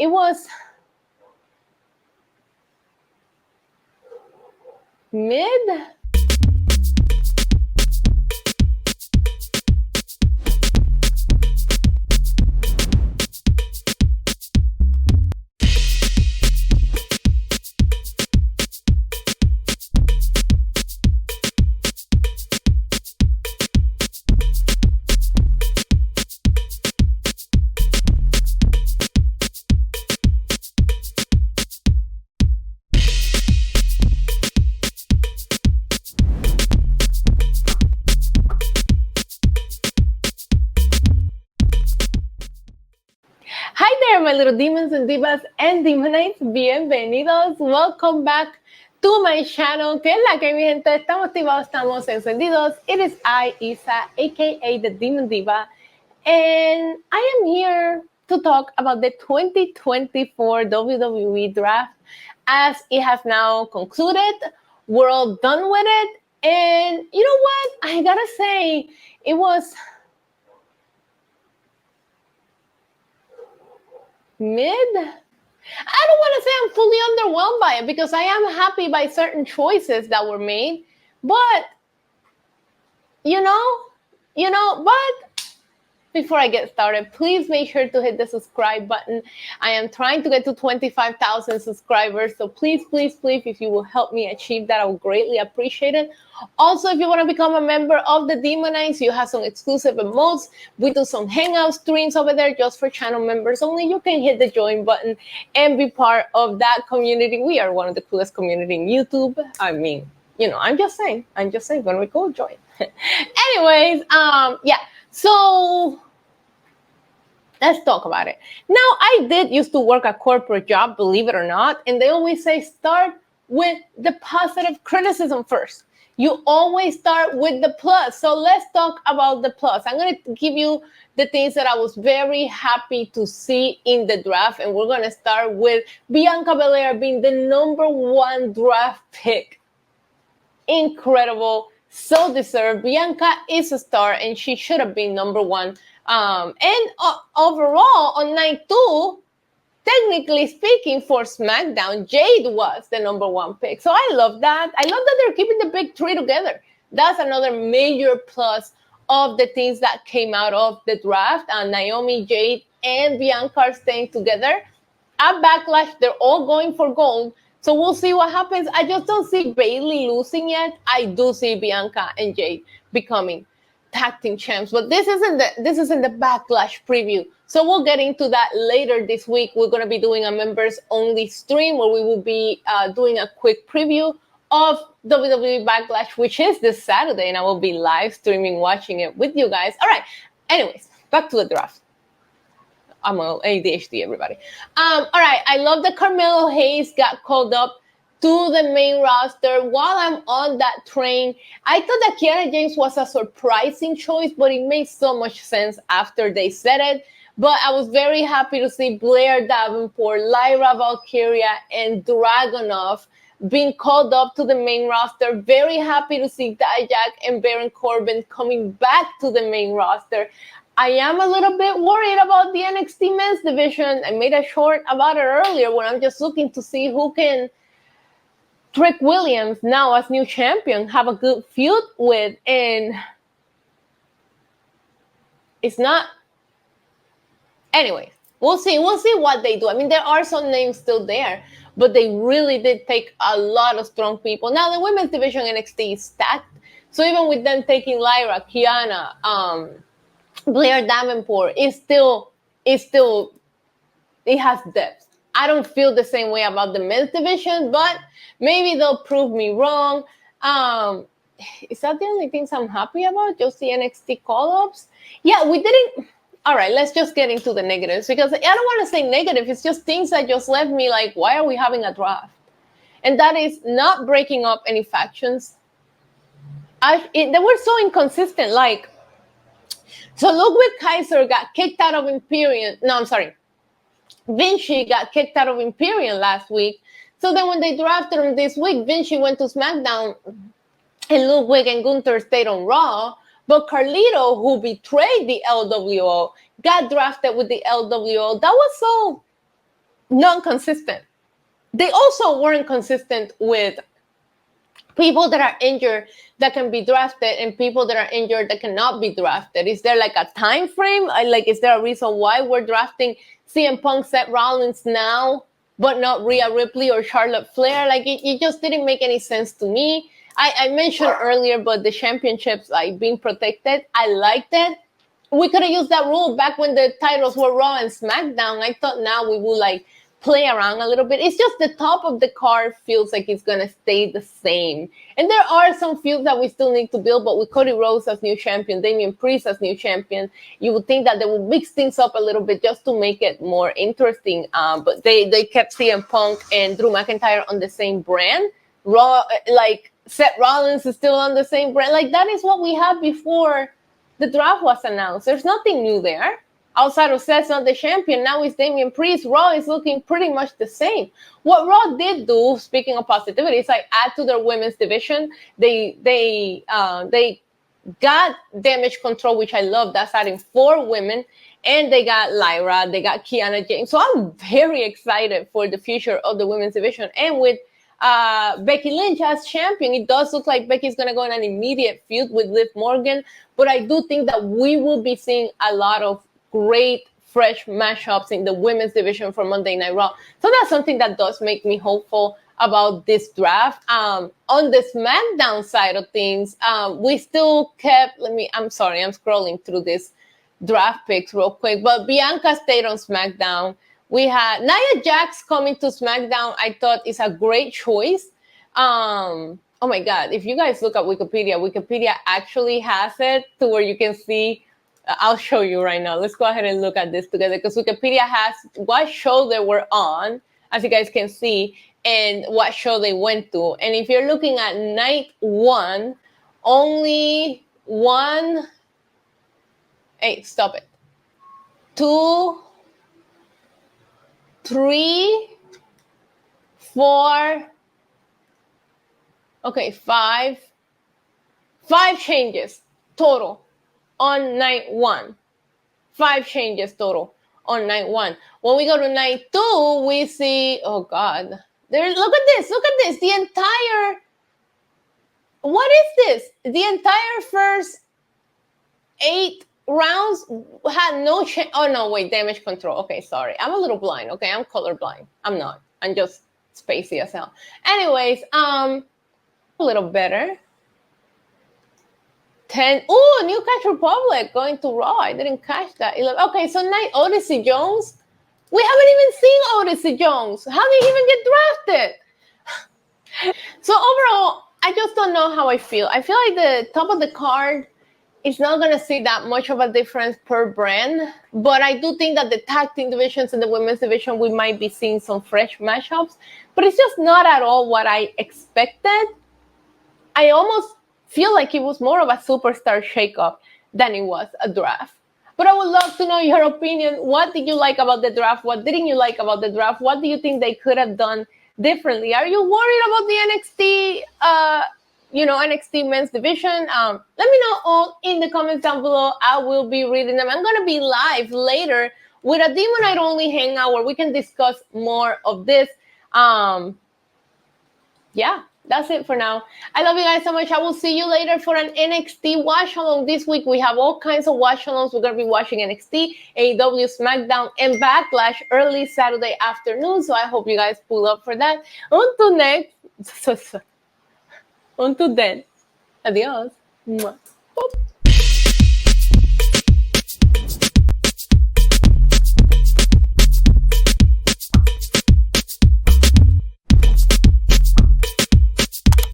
It was mid. Hi there, my little demons and divas and demonites. Bienvenidos. Welcome back to my channel. ¿Qué es la que, mi gente? Estamos activados, estamos encendidos. It is I, Isa, aka the Demon Diva, and I am here to talk about the 2024 WWE Draft as it has now concluded. We're all done with it. And you know what? I gotta say, it was mid. I don't want to say I'm fully underwhelmed by it because I am happy by certain choices that were made, but but before I get started, please make sure to hit the subscribe button. I am trying to get to 25,000 subscribers, so please, if you will help me achieve that, I would greatly appreciate it. Also, if you want to become a member of the Demonites, you have some exclusive emotes. We do some hangout streams over there just for channel members only. You can hit the join button and be part of that community. We are one of the coolest community in YouTube. I mean, I'm just saying, when we go join. Anyways, so let's talk about it. Now, I did used to work a corporate job, believe it or not, and they always say start with the positive criticism first. You always start with the plus. So let's talk about the plus. I'm going to give you the things that I was very happy to see in the draft, and we're going to start with Bianca Belair being the #1 draft pick. Incredible. So deserved. Bianca is a star, and she should have been #1. Overall, on night 2, technically speaking, for SmackDown, Jade was the #1 pick. So I love that. I love that they're keeping the big three together. That's another major plus of the things that came out of the draft. Naomi, Jade, and Bianca are staying together. At Backlash, they're all going for gold. So we'll see what happens. I just don't see Bayley losing yet. I do see Bianca and Jade becoming tag team champs. But this isn't the Backlash preview. So we'll get into that later this week. We're going to be doing a members only stream where we will be doing a quick preview of WWE Backlash, which is this Saturday, and I will be live streaming, watching it with you guys. All right. Anyways, back to the draft. I'm on ADHD, everybody. All right, I love that Carmelo Hayes got called up to the main roster. While I'm on that train, I thought that Kiana James was a surprising choice, but it made so much sense after they said it. But I was very happy to see Blair Davenport, Lyra Valkyria, and Dragunov being called up to the main roster. Very happy to see Dijak and Baron Corbin coming back to the main roster. I am a little bit worried about the NXT men's division. I made a short about it earlier when I'm just looking to see who can Trick Williams, now as new champion, have a good feud with. And it's not. Anyway, we'll see what they do. I mean, there are some names still there, but they really did take a lot of strong people. Now, the women's division NXT is stacked. So even with them taking Lyra, Kiana, Blair Davenport, it has depth. I don't feel the same way about the men's division, but maybe they'll prove me wrong. Is that the only things I'm happy about? Just the NXT call-ups? Yeah, we didn't. All right, let's just get into the negatives, because I don't want to say negative. It's just things that just left me like, why are we having a draft? And that is not breaking up any factions. They were so inconsistent. Like, so Ludwig Kaiser got kicked out of Imperium. No, I'm sorry. Vinci got kicked out of Imperium last week. So then when they drafted him this week, Vinci went to SmackDown and Ludwig and Gunther stayed on Raw. But Carlito, who betrayed the LWO, got drafted with the LWO. That was so non-consistent. They also weren't consistent with people that are injured that can be drafted and people that are injured that cannot be drafted. Is there like a time frame? Like, is there a reason why we're drafting CM Punk, Seth Rollins now, but not Rhea Ripley or Charlotte Flair? Like, it just didn't make any sense to me. I mentioned earlier, but the championships like being protected, I liked it. We could have used that rule back when the titles were Raw and SmackDown. I thought now we would like play around a little bit. It's just the top of the card feels like it's gonna stay the same. And there are some feuds that we still need to build, but with Cody Rhodes as new champion, Damian Priest as new champion, you would think that they would mix things up a little bit just to make it more interesting. But they kept CM Punk and Drew McIntyre on the same brand. Raw, like Seth Rollins is still on the same brand. Like that is what we had before the draft was announced. There's nothing new there. Outside of Seth's not the champion, now it's Damian Priest. Raw is looking pretty much the same. What Raw did do, speaking of positivity, is like add to their women's division. They got Damage Control, which I love. That's adding 4 women. And they got Lyra, they got Kiana James. So I'm very excited for the future of the women's division. And with Becky Lynch as champion, it does look like Becky's going to go in an immediate feud with Liv Morgan. But I do think that we will be seeing a lot of great fresh mashups in the women's division for Monday Night Raw. So that's something that does make me hopeful about this draft. On the SmackDown side of things, we still kept, I'm sorry, I'm scrolling through this draft picks real quick, but Bianca stayed on SmackDown. We had Nia Jax coming to SmackDown. I thought is a great choice. Oh my God, if you guys look at Wikipedia actually has it to where you can see. I'll show you right now. Let's go ahead and look at this together because Wikipedia has what show they were on, as you guys can see, and what show they went to. And if you're looking at night 1, only 1, hey, stop it. 2, 3, 4, okay, 5 changes total on night 1. 5 changes total on night 1. When we go to night 2, we see, oh God, look at this. The entire, what is this? The entire first 8 rounds had no change. Oh no, wait, Damage Control. Okay, sorry. I'm a little blind. Okay, I'm colorblind. I'm not. I'm just spacey as hell. Anyways, a little better. 10. Oh, New Catch Republic going to Raw. I didn't catch that. 11. Okay, so night Odyssey Jones. We haven't even seen Odyssey Jones. How did he even get drafted? So overall, I just don't know how I feel. I feel like the top of the card is not going to see that much of a difference per brand. But I do think that the tag team divisions and the women's division, we might be seeing some fresh matchups. But it's just not at all what I expected. I almost feel like it was more of a superstar shakeup than it was a draft. But I would love to know your opinion. What did you like about the draft? What didn't you like about the draft? What do you think they could have done differently? Are you worried about the NXT men's division? Let me know all in the comments down below. I will be reading them. I'm going to be live later with a Demon Night Only hangout where we can discuss more of this. Yeah. That's it for now. I love you guys so much. I will see you later for an NXT watch along this week. We have all kinds of watch alongs. We're going to be watching NXT, AEW, SmackDown, and Backlash early Saturday afternoon. So I hope you guys pull up for that. Until next. Until then. Adios. Mwah.